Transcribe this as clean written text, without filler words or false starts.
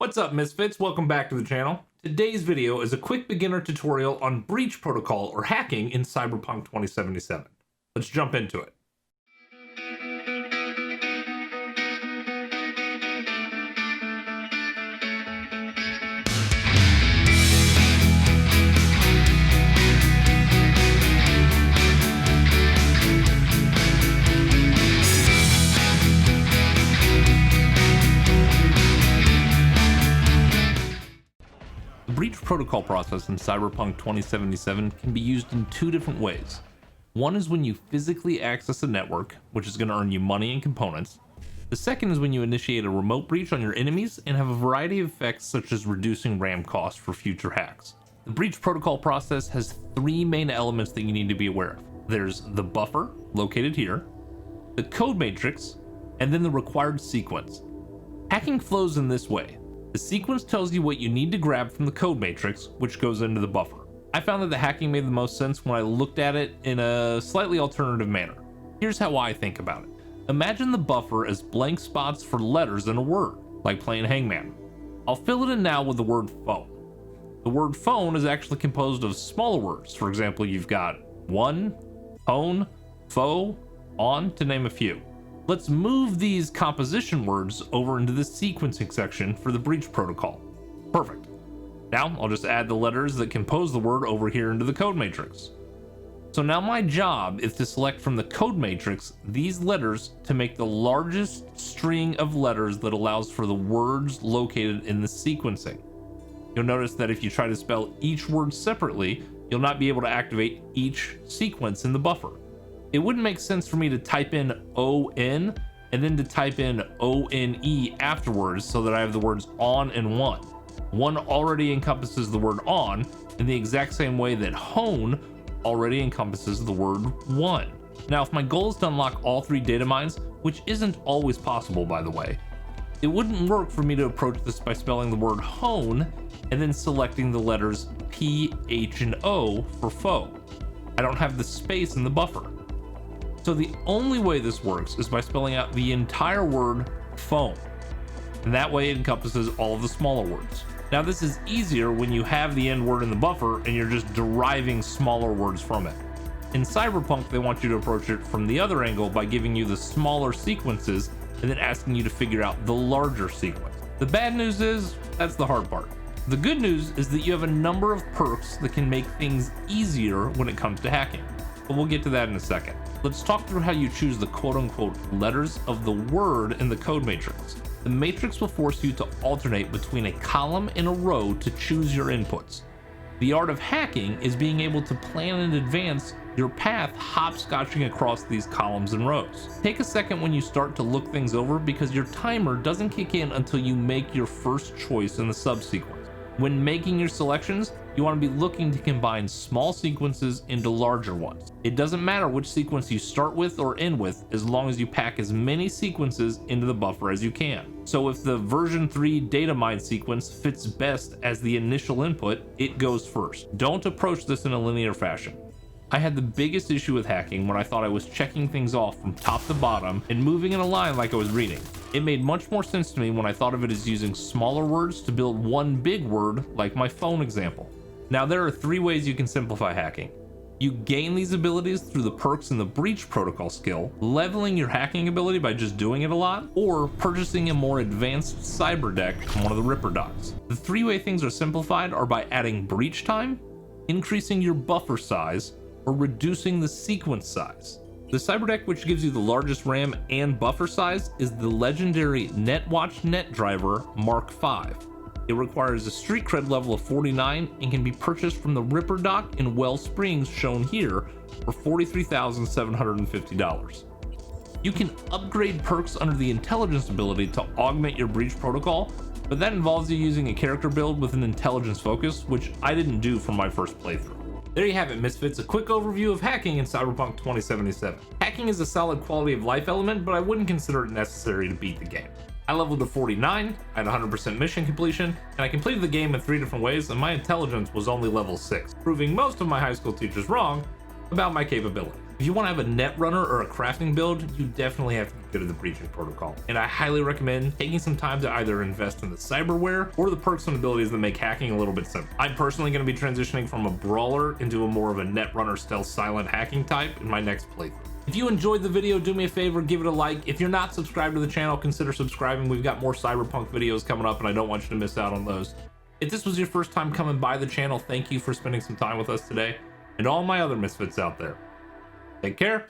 What's up, Misfits? Welcome back to the channel. Today's video is a quick beginner tutorial on breach protocol or hacking in Cyberpunk 2077. Let's jump into it. The breach protocol process in Cyberpunk 2077 can be used in two different ways. One is when you physically access a network, which is going to earn you money and components. The second is when you initiate a remote breach on your enemies and have a variety of effects such as reducing RAM costs for future hacks. The breach protocol process has three main elements that you need to be aware of. There's the buffer, located here, the code matrix, and then the required sequence. Hacking flows in this way. The sequence tells you what you need to grab from the code matrix, which goes into the buffer. I found that the hacking made the most sense when I looked at it in a slightly alternative manner. Here's how I think about it. Imagine the buffer as blank spots for letters in a word, like playing Hangman. I'll fill it in now with the word phone. The word phone is actually composed of smaller words. For example, you've got one, phone, foe, on, to name a few. Let's move these composition words over into the sequencing section for the breach protocol. Perfect. Now I'll just add the letters that compose the word over here into the code matrix. So now my job is to select from the code matrix these letters to make the largest string of letters that allows for the words located in the sequencing. You'll notice that if you try to spell each word separately, you'll not be able to activate each sequence in the buffer. It wouldn't make sense for me to type in O-N and then to type in O-N-E afterwards so that I have the words on and one. One already encompasses the word on in the exact same way that hone already encompasses the word one. Now, if my goal is to unlock all three data mines, which isn't always possible by the way, it wouldn't work for me to approach this by spelling the word hone and then selecting the letters P, H, and O for foe. I don't have the space in the buffer. So the only way this works is by spelling out the entire word phone. And that way it encompasses all of the smaller words. Now this is easier when you have the end word in the buffer and you're just deriving smaller words from it. In Cyberpunk, they want you to approach it from the other angle by giving you the smaller sequences and then asking you to figure out the larger sequence. The bad news is, that's the hard part. The good news is that you have a number of perks that can make things easier when it comes to hacking. But we'll get to that in a second. Let's talk through how you choose the quote-unquote letters of the word in the code matrix. The matrix will force you to alternate between a column and a row to choose your inputs. The art of hacking is being able to plan in advance your path hopscotching across these columns and rows. Take a second when you start to look things over because your timer doesn't kick in until you make your first choice in the subsequence. When making your selections, you want to be looking to combine small sequences into larger ones. It doesn't matter which sequence you start with or end with, as long as you pack as many sequences into the buffer as you can. So if the version 3 data mine sequence fits best as the initial input, it goes first. Don't approach this in a linear fashion. I had the biggest issue with hacking when I thought I was checking things off from top to bottom and moving in a line like I was reading. It made much more sense to me when I thought of it as using smaller words to build one big word, like my phone example. Now there are three ways you can simplify hacking. You gain these abilities through the perks in the breach protocol skill, leveling your hacking ability by just doing it a lot, or purchasing a more advanced cyber deck from one of the Ripper docs. The three-way things are simplified are by adding breach time, increasing your buffer size, or reducing the sequence size. The cyber deck, which gives you the largest RAM and buffer size, is the legendary NetWatch Net Driver Mark V. It requires a street cred level of 49 and can be purchased from the Ripper dock in Well Springs shown here for $43,750. You can upgrade perks under the intelligence ability to augment your breach protocol, but that involves you using a character build with an intelligence focus, which I didn't do for my first playthrough. There you have it, Misfits, a quick overview of hacking in Cyberpunk 2077. Hacking is a solid quality of life element, but I wouldn't consider it necessary to beat the game. I leveled to 49, I had 100% mission completion, and I completed the game in 3 different ways, and my intelligence was only level 6, proving most of my high school teachers wrong about my capability. If you want to have a net runner or a crafting build, you definitely have to get good at the breaching protocol. And I highly recommend taking some time to either invest in the cyberware or the perks and abilities that make hacking a little bit simpler. I'm personally going to be transitioning from a brawler into a more of a net runner stealth silent hacking type in my next playthrough. If you enjoyed the video, do me a favor, give it a like. If you're not subscribed to the channel, consider subscribing. We've got more Cyberpunk videos coming up and I don't want you to miss out on those. If this was your first time coming by the channel, thank you for spending some time with us today, and all my other misfits out there. Take care.